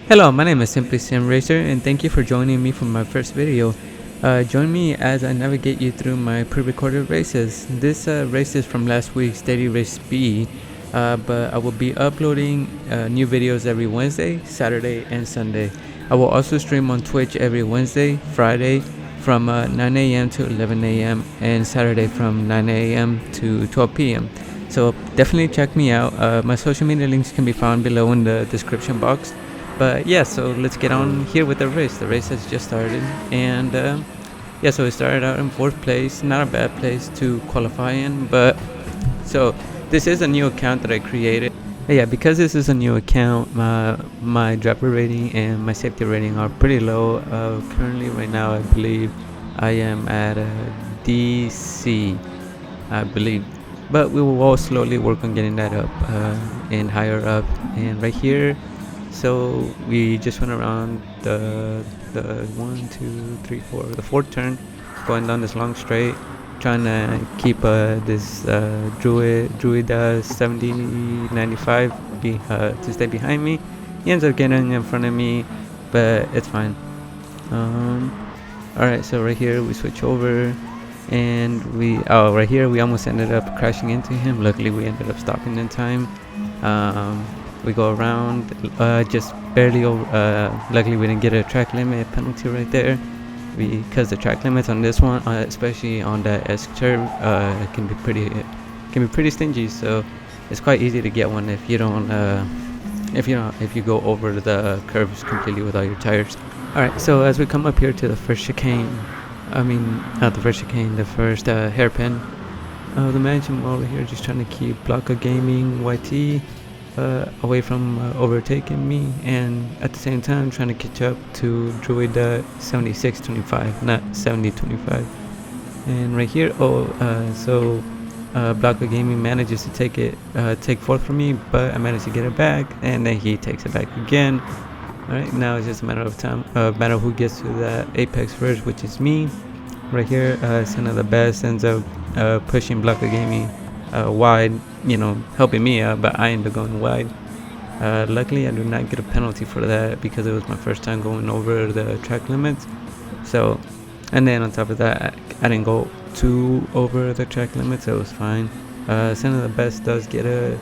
Hello, my name is SimplySimRacer and thank you for joining me for my first video. Join me as I navigate you through my pre-recorded races. This race is from last week's Daily Race B, but I will be uploading new videos every Wednesday, Saturday, and Sunday. I will also stream on Twitch every Wednesday, Friday from 9 a.m. to 11 a.m. and Saturday from 9 a.m. to 12 p.m. So definitely check me out. My social media links can be found below in the description box. But yeah, so let's get on here with the race. The race has just started, and yeah, so we started out in fourth place. Not a bad place to qualify in, but so this is a new account that I created. Yeah, because this is a new account, my driver rating and my safety rating are pretty low. Currently, right now, I believe I am at a DC, I believe. But we will all slowly work on getting that up and higher up. And right here, so we just went around the the fourth turn, going down this long straight, trying to keep this Druid 7095 to stay behind me. He ends up getting in front of me, but it's fine. Alright, so right here we switch over, and right here we almost ended up crashing into him. Luckily we ended up stopping in time. We go around just barely over. Luckily we didn't get a track limit penalty right there, because the track limits on this one, especially on that S curve, can be pretty stingy. So it's quite easy to get one if you don't if you go over the curves completely with all your tires. Alright, so as we come up here to the first chicane, not the first chicane, the first hairpin of the mansion over here, just trying to keep Lago Gaming YT away from overtaking me, and at the same time trying to catch up to Druid 7625, not 7025. And right here, Lago Gaming manages to take fourth from me, but I managed to get it back, and then he takes it back again. Alright, now it's just a matter of time, matter of who gets to that apex first, which is me. Right here, Son of the Best ends up pushing Lago Gaming wide, helping me out, but I ended up going wide. Luckily I do not get a penalty for that because it was my first time going over the track limits. So, and then on top of that, I didn't go too over the track limits, so it was fine. Son of the Best does get a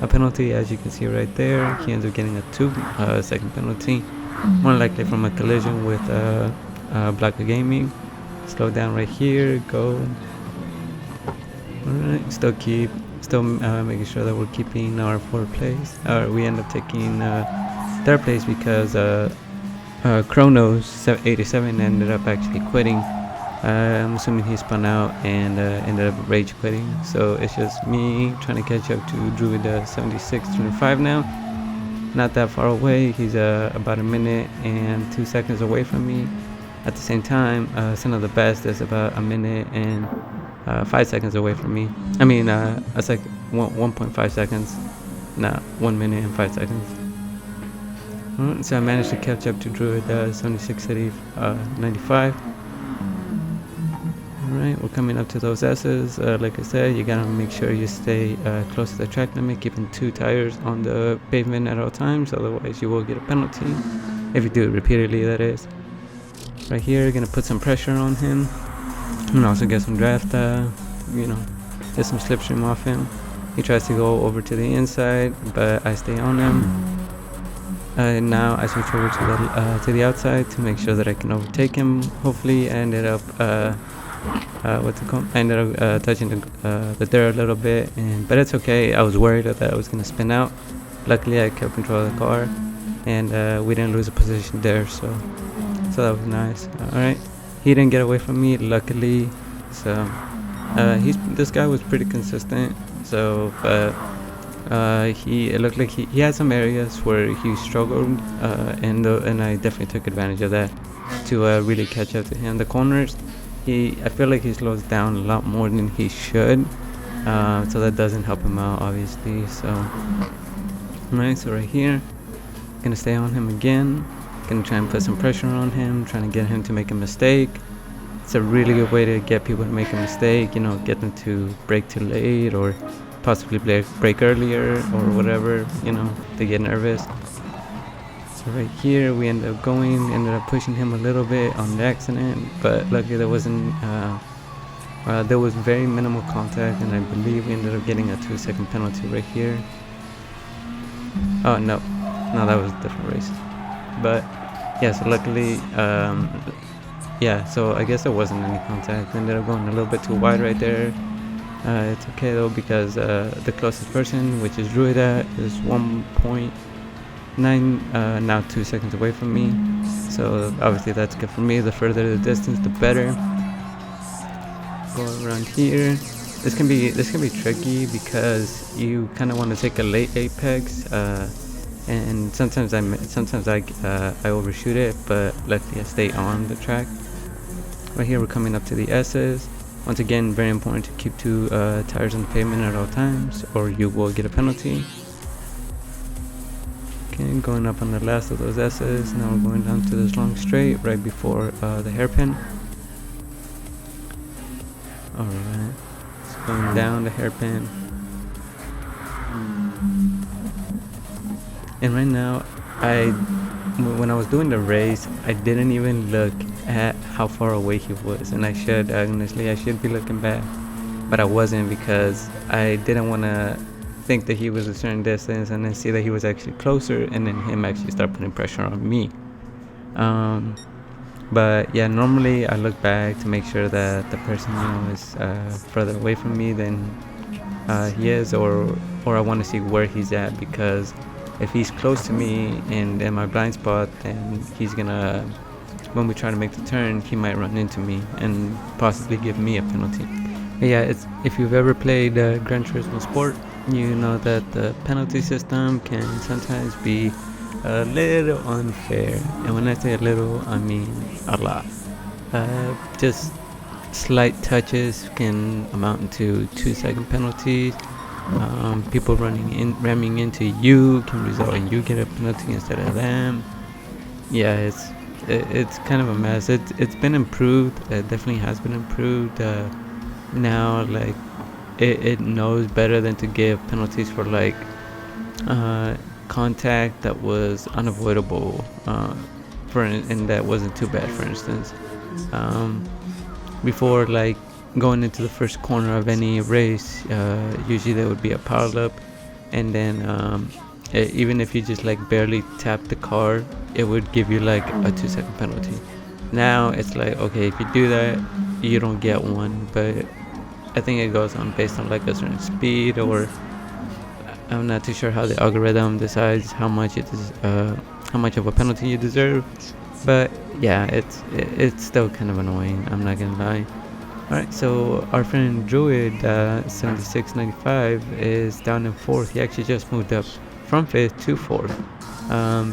penalty, as you can see right there. He ends up getting a 2-second penalty, more likely from a collision with Lago Gaming. Slow down right here, go. Alright, still making sure that we're keeping our fourth place. We end up taking third place because Chronos 87 ended up actually quitting. I'm assuming he spun out and ended up rage quitting. So it's just me trying to catch up to Druid 7625 now. Not that far away. He's about a minute and 2 seconds away from me. At the same time, Son of the Best is about a minute and 5 seconds away from me. It's like 1.5 seconds, not 1 minute and 5 seconds. Alright, so I managed to catch up to Druid 7695. Alright, we're coming up to those S's. Like I said, you gotta make sure you stay close to the track limit, keeping 2 tires on the pavement at all times, otherwise you will get a penalty. If you do it repeatedly, that is. Right here, gonna put some pressure on him. And also get some draft, get some slipstream off him. He tries to go over to the inside, but I stay on him. Now I switch over to the outside to make sure that I can overtake him. Hopefully, I ended up touching the dirt a little bit, but it's okay. I was worried that I was gonna spin out. Luckily, I kept control of the car, and we didn't lose a position there, so that was nice. Alright, he didn't get away from me, luckily. So this guy was pretty consistent. So, but it looked like he had some areas where he struggled, and I definitely took advantage of that to really catch up to him. The corners, I feel like he slows down a lot more than he should, so that doesn't help him out, obviously. So, alright, so right here, gonna stay on him again. Gonna try and put some pressure on him, trying to get him to make a mistake. It's a really good way to get people to make a mistake, get them to brake too late or possibly brake earlier or whatever, they get nervous. So right here we ended up pushing him a little bit on the accident, but luckily there was very minimal contact, and I believe we ended up getting a 2-second penalty right here. Oh no, that was a different race. But yeah, so luckily, yeah, so I guess there wasn't any contact. Ended up going a little bit too wide right there. It's okay though, because the closest person, which is Druida, is 1.9, now 2 seconds away from me. So obviously that's good for me. The further the distance, the better. Go around here. This can be tricky because you kind of want to take a late apex, and sometimes I overshoot it, but luckily I stay on the track. Right here we're coming up to the S's. Once again, very important to keep 2 tires on the pavement at all times, or you will get a penalty. Okay, going up on the last of those S's. Now we're going down to this long straight right before the hairpin. Alright, it's going down the hairpin. And right now, when I was doing the race, I didn't even look at how far away he was, and I should be looking back, but I wasn't, because I didn't want to think that he was a certain distance and then see that he was actually closer, and then him actually start putting pressure on me. But yeah, normally I look back to make sure that the person, is further away from me than he is, or I want to see where he's at, because if he's close to me and in my blind spot, then he's gonna, when we try to make the turn, he might run into me and possibly give me a penalty. But yeah, if you've ever played Gran Turismo Sport, you know that the penalty system can sometimes be a little unfair, and when I say a little, I mean a lot. Just slight touches can amount to 2-second penalties. People ramming into you can result in you get a penalty instead of them. Yeah, it's kind of a mess. It's been improved. It definitely has been improved. Now, like, it knows better than to give penalties for like contact that was unavoidable, and that wasn't too bad. For instance, before, like, going into the first corner of any race, usually there would be a pileup, and then even if you just like barely tap the car, it would give you like a 2-second penalty. Now it's like, okay, if you do that, you don't get one, but I think it goes on based on like a certain speed, or I'm not too sure how the algorithm decides how much of a penalty you deserve. But yeah, it's still kind of annoying, I'm not gonna lie. Alright, so our friend Druid 7695 is down in 4th. He actually just moved up from 5th to 4th.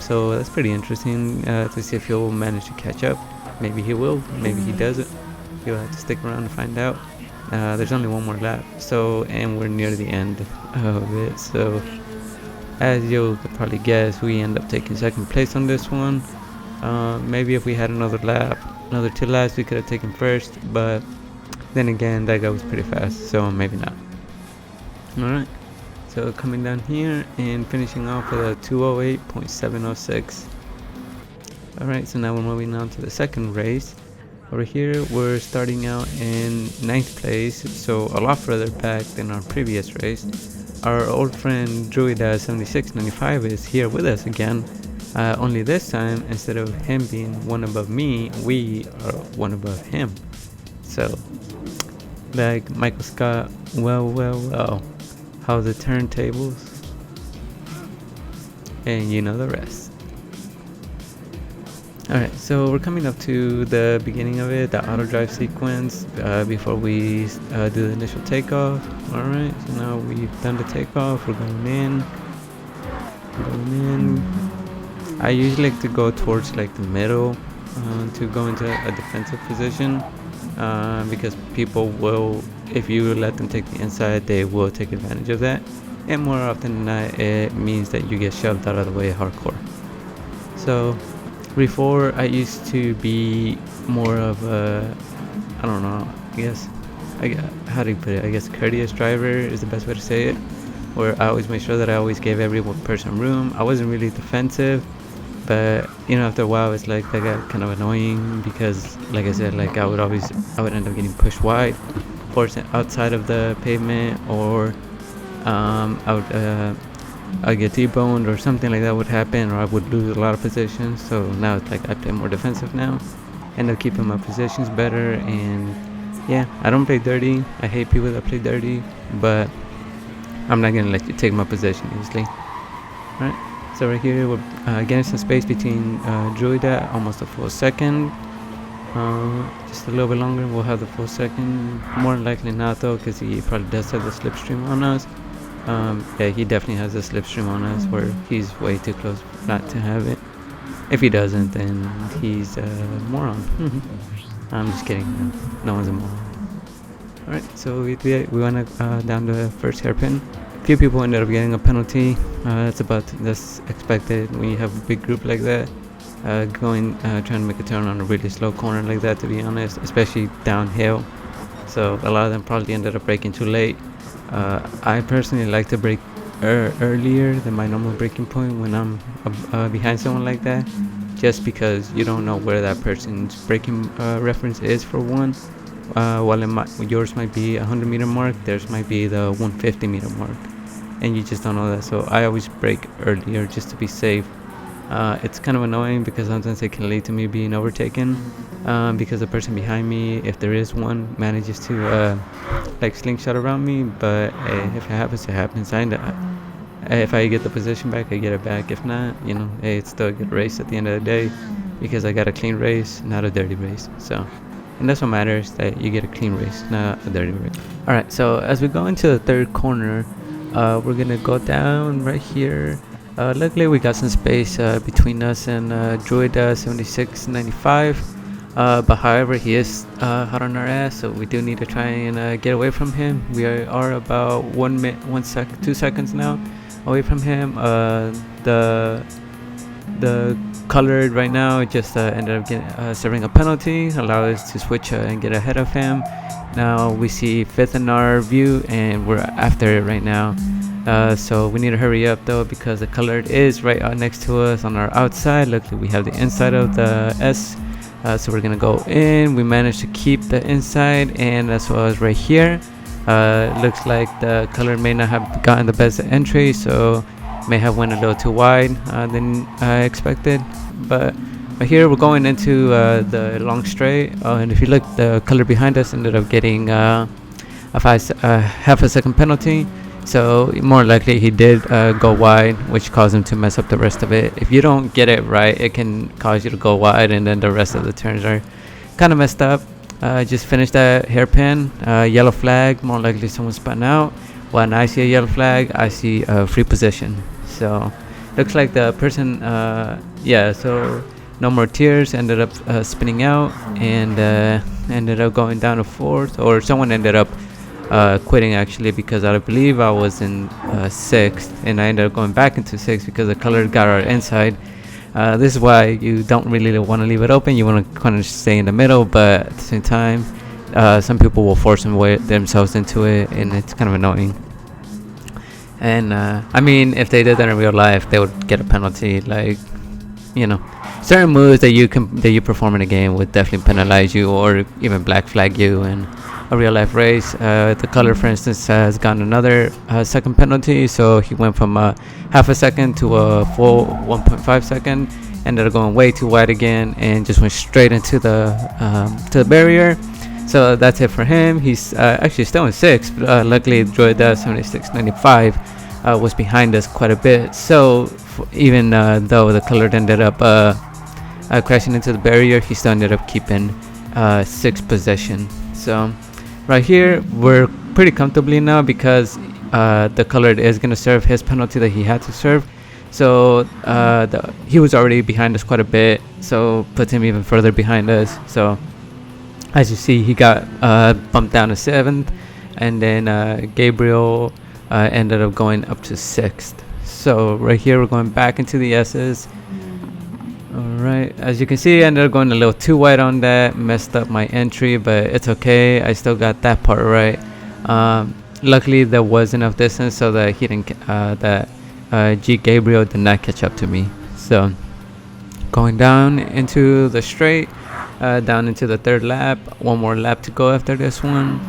So that's pretty interesting to see if he'll manage to catch up. Maybe he will, maybe he doesn't. You'll have to stick around to find out. There's only one more lap, and we're near the end of it. So as you could probably guess, we end up taking 2nd place on this one. Maybe if we had another 2 laps, we could have taken 1st, but then again, that guy was pretty fast, so maybe not. Alright, so coming down here and finishing off with a 2:08.706. Alright, so now we're moving on to the 2nd race. Over here, we're starting out in 9th place, so a lot further back than our previous race. Our old friend Druida 7695 is here with us again. Only this time, instead of him being one above me, we are one above him. So, like Michael Scott, well, how the turntables, and you know the rest. Alright, so we're coming up to the beginning of it, the auto drive sequence, before we do the initial takeoff. Alright, so now we've done the takeoff, we're going in. I usually like to go towards like the middle to go into a defensive position, because people will, if you let them take the inside, they will take advantage of that, and more often than not, it means that you get shoved out of the way hardcore. So before, I used to be more of a, I don't know, how do you put it, I guess courteous driver is the best way to say it, where I always made sure that I always gave every person room. I wasn't really defensive, but after a while it's like that got kind of annoying, because like I said, like I would end up getting pushed wide, forced outside of the pavement, or I'd get T-boned or something like that would happen, or I would lose a lot of positions. So now it's like I play more defensive now, end up keeping my positions better. And yeah, I don't play dirty. I hate people that play dirty, but I'm not gonna let you take my position easily. Alright, so right here we're getting some space between Druida, almost a full second. Just a little bit longer, we'll have the full second. More likely not though, because he probably does have the slipstream on us. Yeah, he definitely has a slipstream on us, where he's way too close not to have it. If he doesn't, then he's a moron. I'm just kidding. No one's a moron. Alright, so we went down the first hairpin. Few people ended up getting a penalty. That's expected when you have a big group like that. Trying to make a turn on a really slow corner like that, to be honest, especially downhill. So a lot of them probably ended up braking too late. I personally like to brake earlier than my normal braking point when I'm behind someone like that, just because you don't know where that person's braking reference is, for one. While yours might be 100-meter mark, theirs might be the 150-meter mark, and you just don't know that. So I always brake earlier just to be safe. It's kind of annoying because sometimes it can lead to me being overtaken, because the person behind me, if there is one, manages to like slingshot around me. But if it happens, it happens. If I get the position back, I get it back. If not, it's still a good race at the end of the day, because I got a clean race, not a dirty race. So, and that's what matters, that you get a clean race, not a dirty race. Alright, so as we go into the third corner, we're gonna go down right here. Luckily we got some space between us and Druida 7695, but however, he is hot on our ass, so we do need to try and get away from him. We are about 2 seconds now away from him. The colored right now just ended up serving a penalty, allow us to switch and get ahead of him. Now we see 5th in our view, and we're after it right now. So we need to hurry up though, because the colored is right next to us on our outside. Luckily we have the inside of the S, so we're gonna go in. We managed to keep the inside, and as well as right here. Looks like the colored may not have gotten the best entry, so may have went a little too wide than I expected. But here we're going into the long straight, and if you look, the color behind us ended up getting half a second penalty. So more likely he did go wide, which caused him to mess up the rest of it. If you don't get it right, it can cause you to go wide, and then the rest of the turns are kind of messed up. Just finished that hairpin. Yellow flag, more likely someone spun out. When I see a yellow flag, I see a free position. So looks like the person, so no more tears, ended up spinning out, and ended up going down to 4th, or someone ended up quitting actually, because I believe I was in 6th, and I ended up going back into 6th because the color got our inside. This is why you don't really want to leave it open. You want to kind of stay in the middle, but at the same time, some people will force themselves into it, and it's kind of annoying. And I mean, if they did that in real life, they would get a penalty. Like, certain moves that you perform in a game would definitely penalize you, or even black flag you in a real life race. The color, for instance, has gotten another second penalty, so he went from half a second to a full 1.5 second. Ended up going way too wide again, and just went straight into the barrier. So that's it for him. He's actually still in 6th. Luckily, Druida 7695 was behind us quite a bit. So even though the colored ended up crashing into the barrier, he still ended up keeping 6th position. So right here, we're pretty comfortably now, because the colored is going to serve his penalty that he had to serve. So he was already behind us quite a bit, so puts him even further behind us. So as you see, he got bumped down to 7th, and then Gabriel ended up going up to 6th. So right here, we're going back into the S's. Alright, as you can see, I ended up going a little too wide on that, messed up my entry, but it's okay. I still got that part right. Luckily, there was enough distance so that G Gabriel did not catch up to me. So Going down into the straight, down into the third lap. One more lap to go after this one.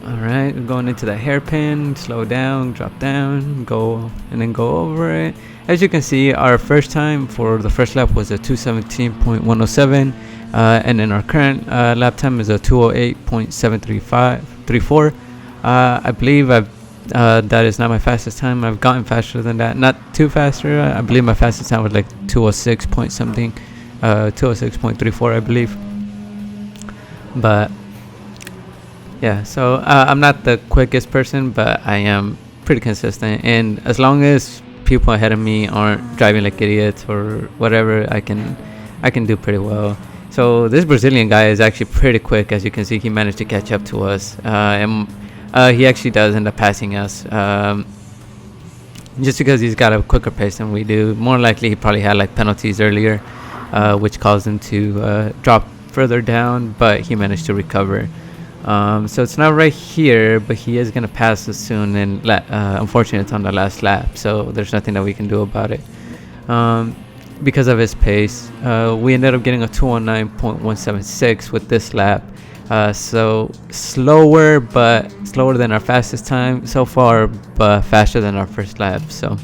Alright, we're going into the hairpin, slow down, drop down, go, and then go over it. As you can see, our first time for the first lap was a 217.107, and then our current lap time is a 208.734. I believe that is not my fastest time. I've gotten faster than that, not too faster. I believe my fastest time was like 206 point something, 206.34 I believe. But yeah, so I'm not the quickest person, but I am pretty consistent, and as long as people ahead of me aren't driving like idiots or whatever, I can do pretty well. So this Brazilian guy is actually pretty quick. As you can see, he managed to catch up to us, and he actually does end up passing us, just because he's got a quicker pace than we do. More likely he probably had like penalties earlier, which caused him to drop further down, but he managed to recover. So it's not right here, but he is going to pass us soon, and unfortunately it's on the last lap, so there's nothing that we can do about it. Because of his pace, we ended up getting a 219.176 with this lap. So slower than our fastest time so far, but faster than our first lap. So,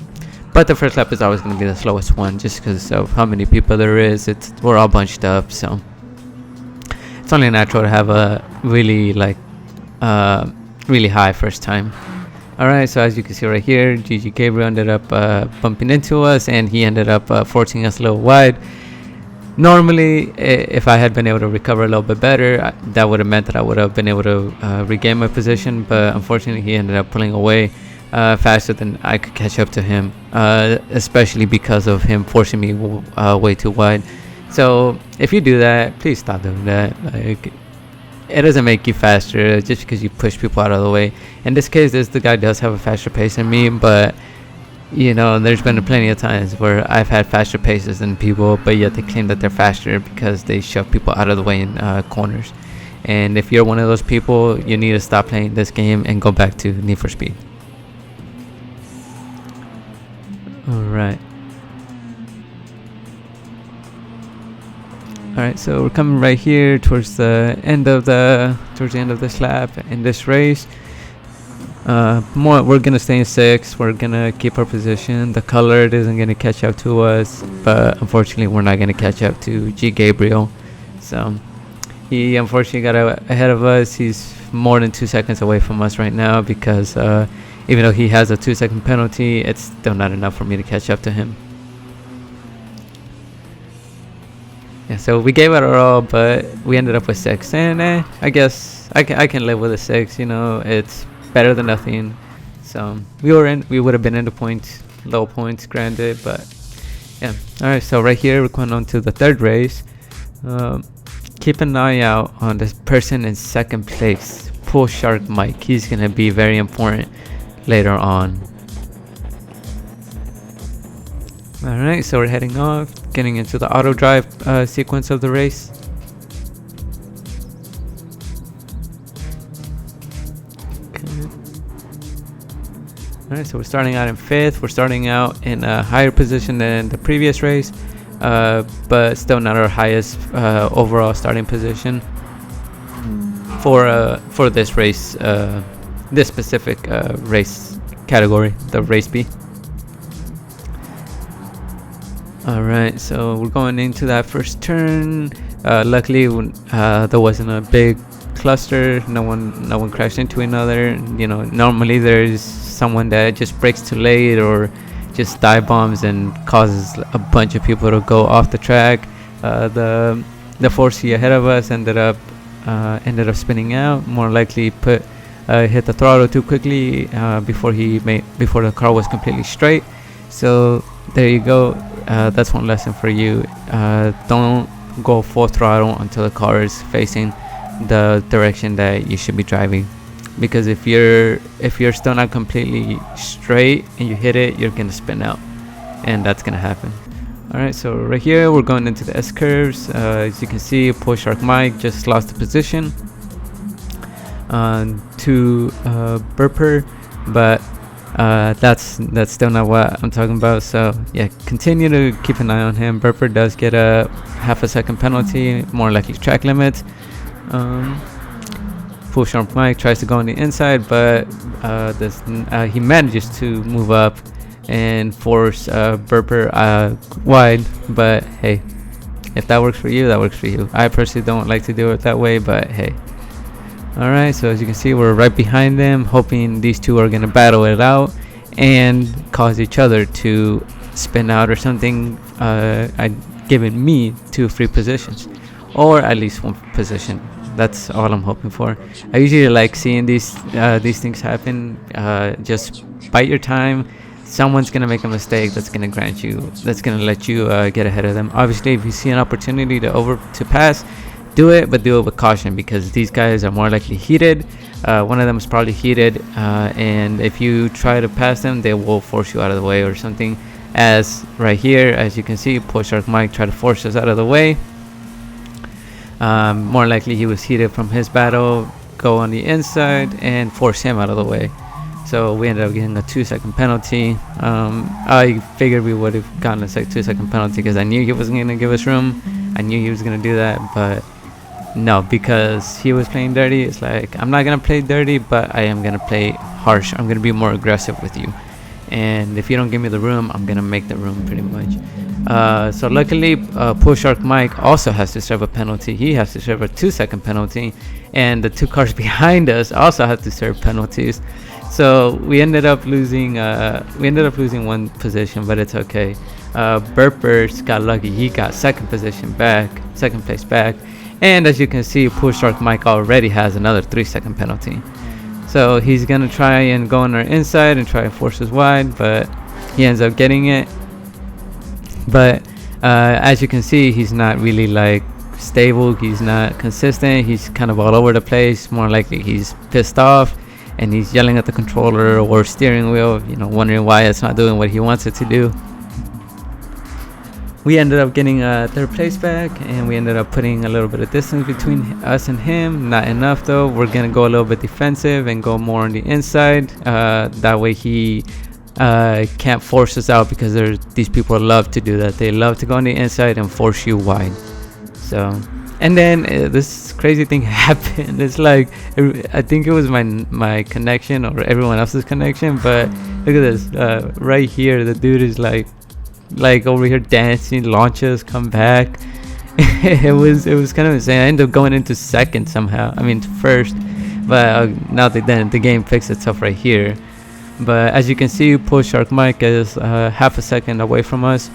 but the first lap is always going to be the slowest one, just because of how many people there is. We're all bunched up, so it's only natural to have a really really high first time. Alright, so as you can see right here, Gigi Gabriel ended up bumping into us, and he ended up forcing us a little wide. Normally, if I had been able to recover a little bit better, that would have meant that I would have been able to regain my position, but unfortunately he ended up pulling away faster than I could catch up to him, especially because of him forcing me way too wide. So if you do that, please stop doing that. Like, it doesn't make you faster just because you push people out of the way. In this case, the guy does have a faster pace than me, but you know, there's been plenty of times where I've had faster paces than people, but yet they claim that they're faster because they shove people out of the way in corners. And if you're one of those people, you need to stop playing this game and go back to Need for Speed. Alright. Alright, so we're coming right here towards the end of this lap in this race. We're gonna stay in 6th. We're gonna keep our position. The colored isn't gonna catch up to us, but unfortunately we're not gonna catch up to G Gabriel. So he unfortunately got ahead of us. He's more than 2 seconds away from us right now, because even though he has a 2-second penalty, it's still not enough for me to catch up to him. Yeah, so we gave it our all, but we ended up with 6, and I guess I can live with a 6. You know, it's better than nothing. So we would have been in the points, low points, granted, but yeah. All right, so right here we're going on to the third race. Keep an eye out on this person in second place, Pool Shark Mike. He's gonna be very important later on. Alright, so we're heading off, getting into the auto drive sequence of the race. Okay. Alright, so we're starting out in 5th. We're starting out in a higher position than the previous race, but still not our highest overall starting position for this race, this specific race category, the race B. Alright, so we're going into that first turn. Luckily, there wasn't a big cluster. No one crashed into another. You know, normally there's someone that just brakes too late or just dive bombs and causes a bunch of people to go off the track. The 4C ahead of us ended up spinning out. More likely hit the throttle too quickly before the car was completely straight. So there you go. That's one lesson for you. Don't go full throttle until the car is facing the direction that you should be driving, because if you're still not completely straight and you hit it, you're gonna spin out, and that's gonna happen. Alright, so right here we're going into the S curves. As you can see, Pool Shark Mike just lost the position to Burper, but That's still not what I'm talking about. So yeah, continue to keep an eye on him. Burper does get a half a second penalty, more likely track limit. Full sharp Mike tries to go on the inside, but he manages to move up and force Burper wide. But hey, if that works for you, that works for you. I personally don't like to do it that way, but hey. Alright, so as you can see, we're right behind them, hoping these two are going to battle it out and cause each other to spin out or something, giving me 2 free positions, or at least 1 position. That's all I'm hoping for. I usually like seeing these things happen. Just bite your time. Someone's gonna make a mistake that's gonna let you get ahead of them. Obviously, if you see an opportunity to pass, do it, but do it with caution, because these guys are more likely heated. One of them is probably heated, and if you try to pass them, they will force you out of the way or something. As right here, as you can see, Poor Shark Mike tried to force us out of the way. More likely he was heated from his battle, go on the inside and force him out of the way. So we ended up getting a 2-second penalty. I figured we would have gotten a 2-second penalty because I knew he wasn't going to give us room. I knew he was going to do that, but no, because he was playing dirty. It's like, I'm not going to play dirty, but I am going to play harsh. I'm going to be more aggressive with you. And if you don't give me the room, I'm going to make the room pretty much. So luckily, Poor Shark Mike also has to serve a penalty. He has to serve a 2-second penalty. And the 2 cars behind us also have to serve penalties. So we ended up losing 1 position, but it's okay. Burpers got lucky. He got second place back. And as you can see, Poor Shark Mike already has another 3-second penalty. So he's gonna try and go on our inside and try and force us wide, but he ends up getting it. But as you can see, he's not really like stable. He's not consistent. He's kind of all over the place. More likely he's pissed off and he's yelling at the controller or steering wheel, wondering why it's not doing what he wants it to do. We ended up getting 3rd place back, and we ended up putting a little bit of distance between us and him. Not enough though. We're gonna go a little bit defensive and go more on the inside. That way he can't force us out, because these people love to do that. They love to go on the inside and force you wide. So, and then this crazy thing happened. It's like, I think it was my connection or everyone else's connection, but look at this. Right here, the dude is like over here dancing, launches, come back. it was kind of insane. I ended up going into second somehow. I mean first, but now the game fixed itself right here. But as you can see, Poor Shark Mike is half a second away from us.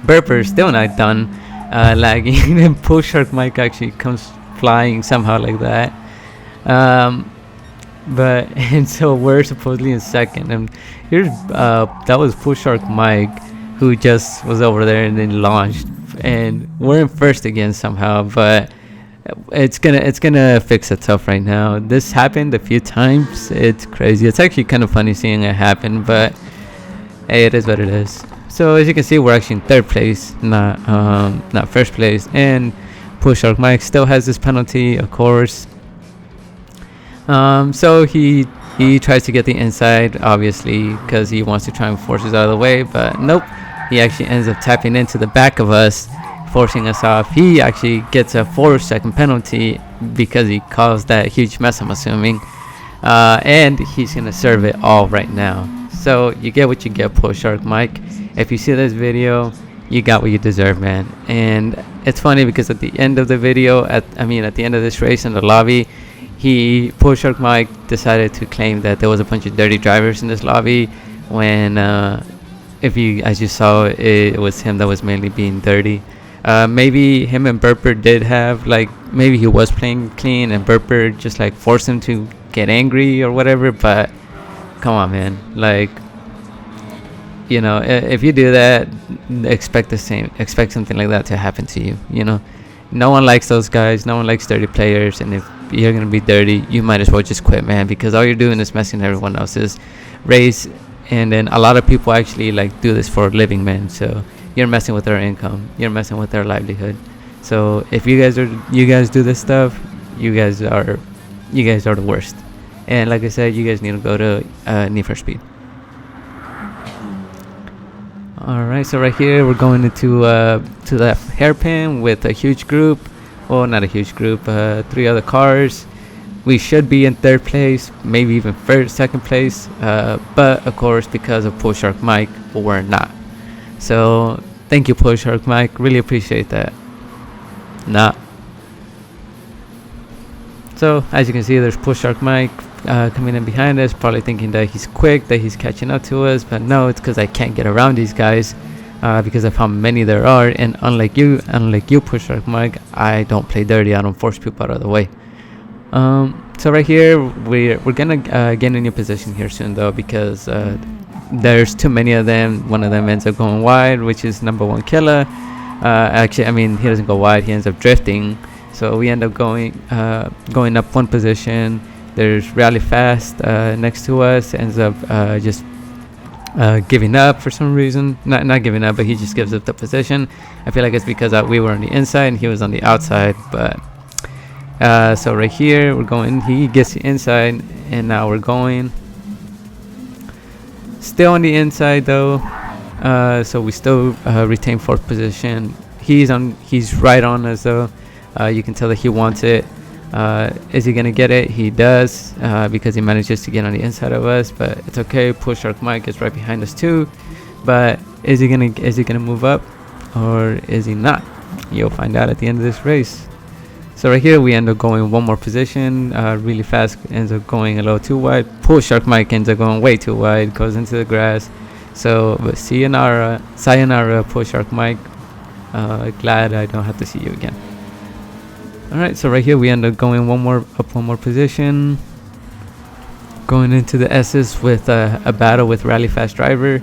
Burper is still not done lagging, and Poor Shark Mike actually comes flying somehow like that. And so we're supposedly in second, and here's that was Poor Shark Mike, who just was over there and then launched, and we're in first again somehow. But it's gonna fix itself right now. This happened a few times. It's crazy. It's actually kind of funny seeing it happen, but hey, it is what it is. So as you can see, we're actually in 3rd place, not 1st place, and Poor Shark Mike still has this penalty, of course. So he tries to get the inside, obviously, because he wants to try and force us out of the way, but nope. He actually ends up tapping into the back of us, forcing us off. He actually gets a 4-second penalty because he caused that huge mess, I'm assuming. And he's going to serve it all right now. So you get what you get, Poor Shark Mike. If you see this video, you got what you deserve, man. And it's funny because at the end of the video, at the end of this race in the lobby, Poor Shark Mike decided to claim that there was a bunch of dirty drivers in this lobby, when as you saw, it was him that was mainly being dirty. Maybe him and Burper did have, maybe he was playing clean and Burper just forced him to get angry or whatever, but come on, man. If you do that, expect something like that to happen to you. No one likes those guys. No one likes dirty players, and if you're gonna be dirty, you might as well just quit, man, because all you're doing is messing everyone else's race. And then a lot of people actually do this for a living, man. So you're messing with their income, you're messing with their livelihood. So if you guys do this stuff, you guys are the worst. And like I said, you guys need to go to Need for Speed. Alright, so right here we're going into to the hairpin with a huge group. Well, not a huge group, 3 other cars. We should be in 3rd place, maybe even 2nd place, but of course because of Pool Shark Mike, we're not. So thank you, Pool Shark Mike, really appreciate that. Nah. So as you can see, there's Pool Shark Mike coming in behind us, probably thinking that he's quick, that he's catching up to us, but no, it's because I can't get around these guys because of how many there are. And unlike you, Pool Shark Mike, I don't play dirty. I don't force people out of the way. So right here we're gonna get in a new position here soon though, because there's too many of them. One of them ends up going wide, which is number 1 killer. Actually, I mean, he doesn't go wide, he ends up drifting. So we end up going up 1 position. There's Rally Fast next to us, ends up just giving up for some reason. Not giving up, but he just gives up the position. I feel like it's because we were on the inside and he was on the outside. But so right here we're going, he gets the inside, and now we're going still on the inside though. So we still retain 4th position. He's right on us though. You can tell that he wants it. Is he gonna get it? He does, because he manages to get on the inside of us, but it's okay. Pool Shark Mike is right behind us too. But is he gonna move up, or is he not? You'll find out at the end of this race. So right here we end up going 1 more position, really fast, ends up going a little too wide. Pool Shark Mike ends up going way too wide, goes into the grass. So but sayonara, Pool Shark Mike. Glad I don't have to see you again. Alright, so right here we end up going 1 more position, going into the S's with a battle with Rally Fast driver.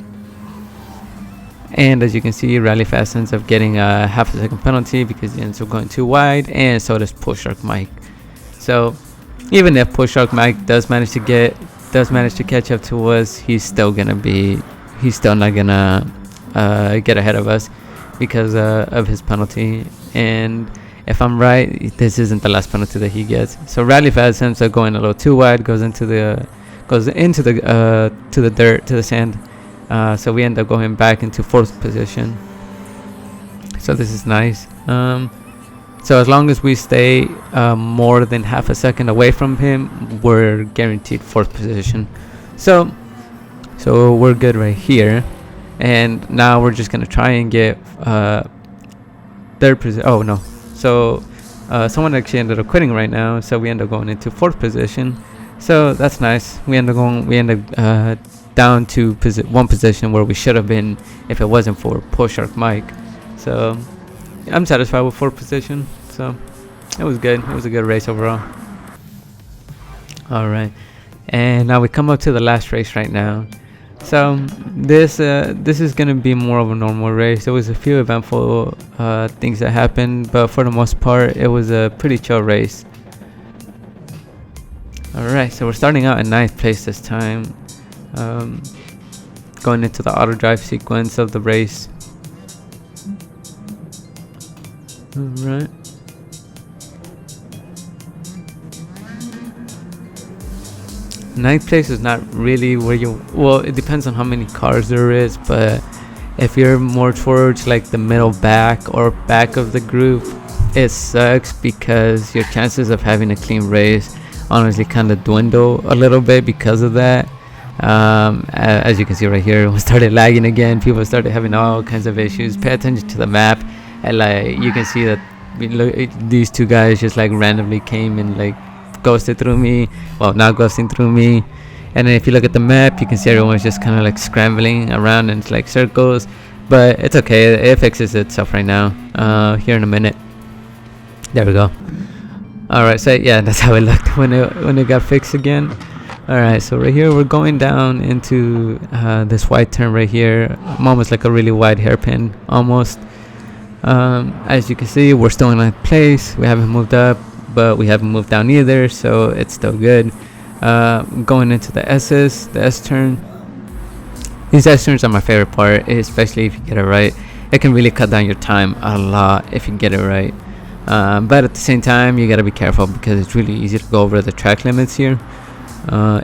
And as you can see, Rally Fast ends up getting a half a second penalty because he ends up going too wide, and so does Pool Shark Mike. So even if Pool Shark Mike does manage to catch up to us, he's still not gonna get ahead of us because of his penalty. And if I'm right, this isn't the last penalty that he gets. So Rally Fast ends up going a little too wide, goes into the dirt, to the sand. So we end up going back into 4th position. So this is nice. So as long as we stay more than half a second away from him, we're guaranteed 4th position. So we're good right here. And now we're just gonna try and get 3rd position. Oh no. So someone actually ended up quitting right now, so we end up going into 4th position. So that's nice. We end up down to 1 position where we should have been if it wasn't for Pool Shark Mike. So I'm satisfied with 4th position. So it was good. It was a good race overall. All right, and now we come up to the last race right now. So this is gonna be more of a normal race. There was a few eventful things that happened, but for the most part, it was a pretty chill race. All right, so we're starting out in 9th place this time, going into the auto drive sequence of the race. All right. Ninth place is not really where it depends on how many cars there is, but if you're more towards like the middle back or back of the group, it sucks because your chances of having a clean race honestly kind of dwindle a little bit because of that. As you can see right here, we started lagging again. People started having all kinds of issues. Pay attention to the map, and like you can see that these 2 guys just like randomly came and like ghosted through me. Well, not ghosting through me. And then if you look at the map, you can see everyone's just kind of like scrambling around in like circles, but it's okay. It fixes itself right now, here in a minute. There we go. All right, so yeah, that's how it looked when it got fixed again. All right, so right here we're going down into this wide turn right here. I'm almost like a really wide hairpin almost. As you can see, we're still in 9th place. We haven't moved up, but we haven't moved down either, so it's still good. Going into the S's, the S turn. These S turns are my favorite part, especially if you get it right. It can really cut down your time a lot if you get it right. But at the same time, you gotta be careful because it's really easy to go over the track limits here.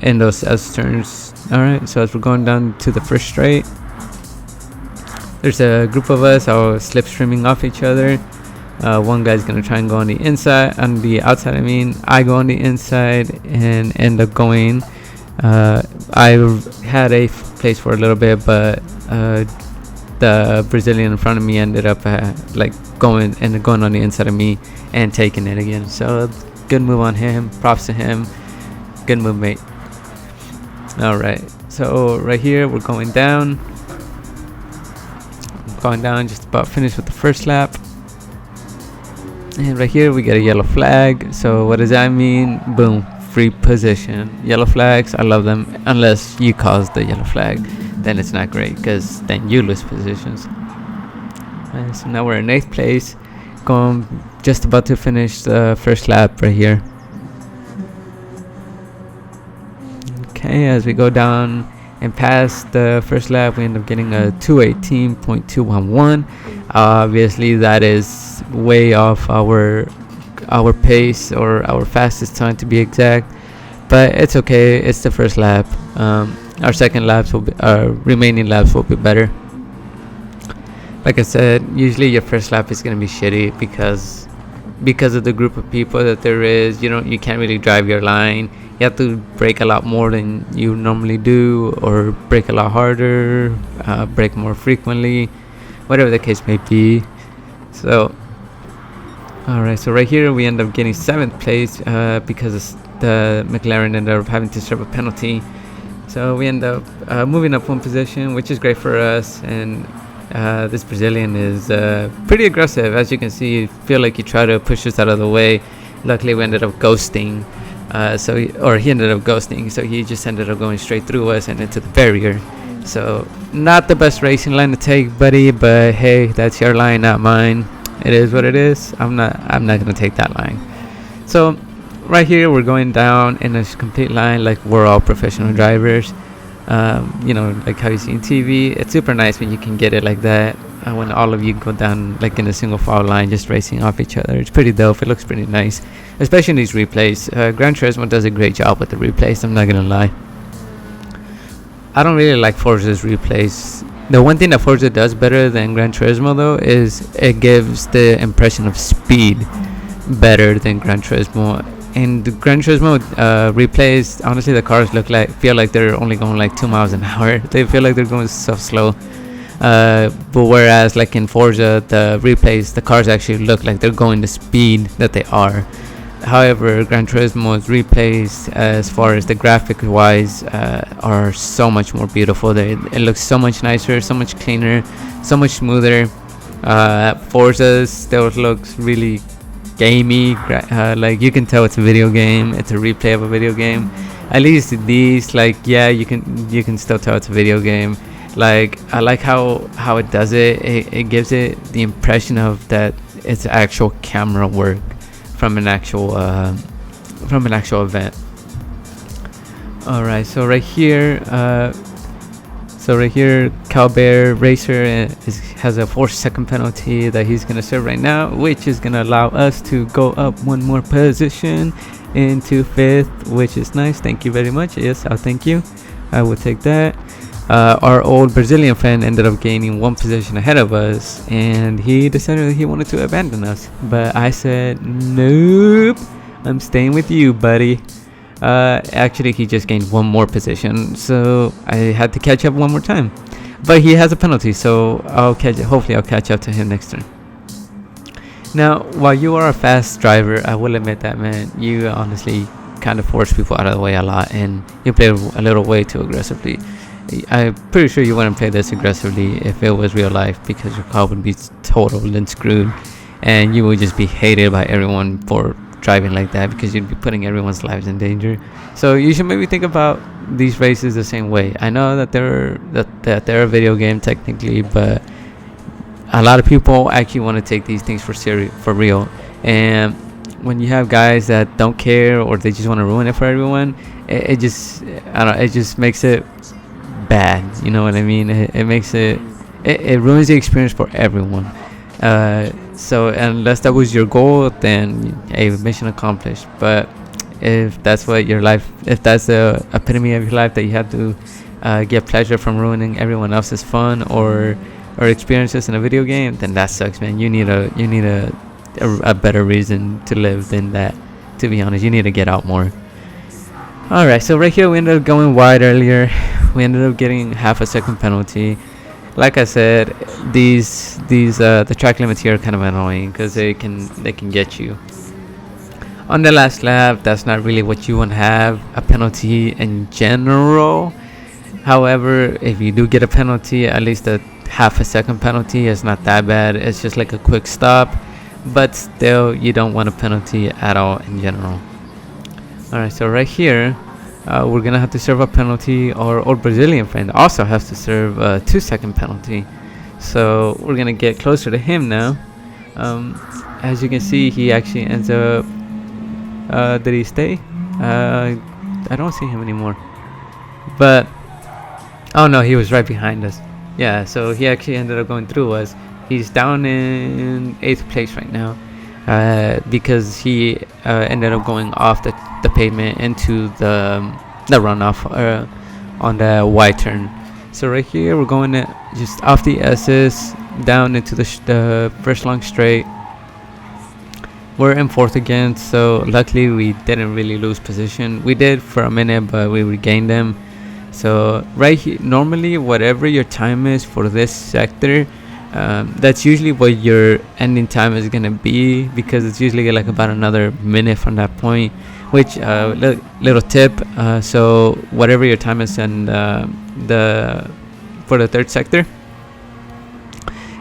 in those S turns. Alright, so as we're going down to the first straight, there's a group of us all slipstreaming off each other. One guy's gonna try and go on the inside, on the outside. I go on the inside and end up going. I had a place for a little bit, but the Brazilian in front of me ended up going on the inside of me and taking it again. So good move on him. Props to him. Good move, mate. All right. So right here we're going down. Just about finished with the first lap. And right here we get a yellow flag. So what does that mean? Boom, free position. Yellow flags, I love them, unless you cause the yellow flag, then it's not great, because then you lose positions. And so now we're in 8th place, just about to finish the first lap right here. Okay, as we go down and past the first lap, we end up getting a 218.211. Obviously that is way off our pace, or our fastest time to be exact, but it's okay. It's the first lap. Our second laps will be, our remaining laps will be better. Like I said, usually your first lap is going to be shitty because of the group of people that there is. You can't really drive your line. You have to brake a lot more than you normally do, or brake a lot harder, brake more frequently, whatever the case may be. So alright, so right here we end up getting 7th place because the McLaren ended up having to serve a penalty. So we end up moving up one position, which is great for us. And this Brazilian is pretty aggressive. As you can see, you feel like he tried to push us out of the way. Luckily we ended up ghosting. He ended up ghosting, so he just ended up going straight through us and into the barrier. So not the best racing line to take, buddy, but hey, that's your line, not mine. It is what it is. I'm not gonna take that line. So right here we're going down in a complete line like we're all professional drivers. Like how you see on TV. It's super nice when you can get it like that, when all of you go down like in a single file line, just racing off each other. It's pretty dope. It looks pretty nice, especially in these replays. Gran Turismo does a great job with the replays, I'm not gonna lie. I don't really like Forza's replays. The one thing that Forza does better than Gran Turismo though is it gives the impression of speed better than Gran Turismo. In the Gran Turismo replays, honestly the cars feel like they're only going like 2 miles an hour. They feel like they're going so slow. But whereas like in Forza, the replays, the cars actually look like they're going the speed that they are. However, Gran Turismo's replays, as far as the graphic wise, are so much more beautiful. It looks so much nicer, so much cleaner, so much smoother. Forza still looks really gamey, like you can tell it's a video game. It's a replay of a video game. At least these, like, yeah, you can still tell it's a video game. Like, I like how it does it. It gives it the impression of that it's actual camera work from an actual event. All right, so right here Calbear Racer has a 4-second penalty that he's gonna serve right now, which is gonna allow us to go up one more position into 5th, which is nice. Thank you very much. Yes, I'll thank you. I will take that. Our old Brazilian fan ended up gaining 1 position ahead of us, and he decided that he wanted to abandon us. But I said, nope, I'm staying with you, buddy. Actually, he just gained 1 more position, so I had to catch up 1 more time. But he has a penalty, so hopefully I'll catch up to him next turn. Now, while you are a fast driver, I will admit that, man, you honestly kind of force people out of the way a lot, and you play a little way too aggressively. I'm pretty sure you wouldn't play this aggressively if it was real life, because your car would be totaled and screwed, and you would just be hated by everyone for driving like that, because you'd be putting everyone's lives in danger. So you should maybe think about these races the same way. I know that they're a video game technically, but a lot of people actually want to take these things for real. And when you have guys that don't care, or they just want to ruin it for everyone, it just makes it bad. You know what I mean? It makes it ruins the experience for everyone. So unless that was your goal, then mission accomplished. But if that's what your life, if that's the epitome of your life, that you have to get pleasure from ruining everyone else's fun or experiences in a video game, then that sucks, man. You need a better reason to live than that. To be honest, you need to get out more. All right, so right here we ended up going wide earlier. We ended up getting half a second penalty. Like I said, the track limits here are kind of annoying because they can get you. On the last lap, that's not really what you want to have, a penalty in general. However, if you do get a penalty, at least a half a second penalty is not that bad. It's just like a quick stop, but still you don't want a penalty at all in general. Alright, so right here we're gonna have to serve a penalty. Our Brazilian friend also has to serve a 2-second penalty, so we're gonna get closer to him now. As you can see, he actually ends up did he stay? I don't see him anymore, but oh no, he was right behind us. Yeah, so he actually ended up going through us. He's down in 8th place right now because he ended up going off the pavement into the runoff on the Y turn. So right here we're going just off the S's down into the first long straight. We're in 4th again, so luckily we didn't really lose position. We did for a minute, but we regained them. So right here, normally whatever your time is for this sector, that's usually what your ending time is gonna be, because it's usually like about another minute from that point. Which little tip, so whatever your time is in for the 3rd sector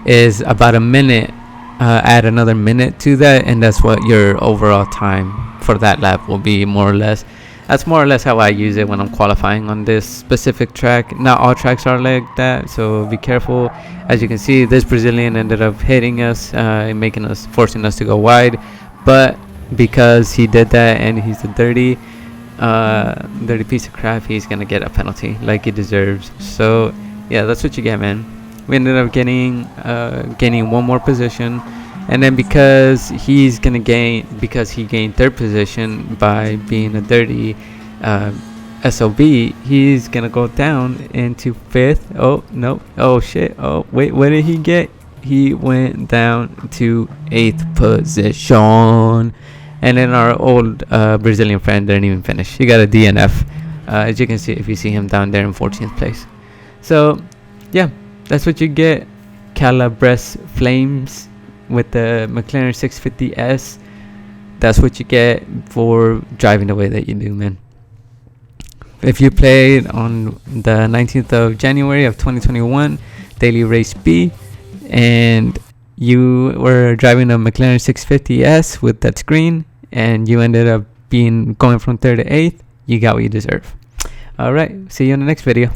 is about a minute. Add another minute to that, and that's what your overall time for that lap will be, more or less. That's more or less how I use it when I'm qualifying on this specific track. Not all tracks are like that, so be careful. As you can see, this Brazilian ended up hitting us, forcing us to go wide, but because he did that and he's a dirty piece of crap, he's gonna get a penalty like he deserves. So yeah, that's what you get, man. We ended up gaining one more position, and then because he gained 3rd position by being a dirty SOB, he's gonna go down into 5th. Oh no, oh shit, oh wait, what did he get? He went down to 8th position. And then our old Brazilian friend didn't even finish. He got a DNF, as you can see if you see him down there in 14th place. So yeah, that's what you get. Calabres Flames with the McLaren 650S. That's what you get for driving the way that you do, man. If you played on the 19th of January of 2021, Daily Race B, and you were driving a McLaren 650S with that screen, and you ended up going from 3rd to 8th, you got what you deserve. Alright, see you in the next video.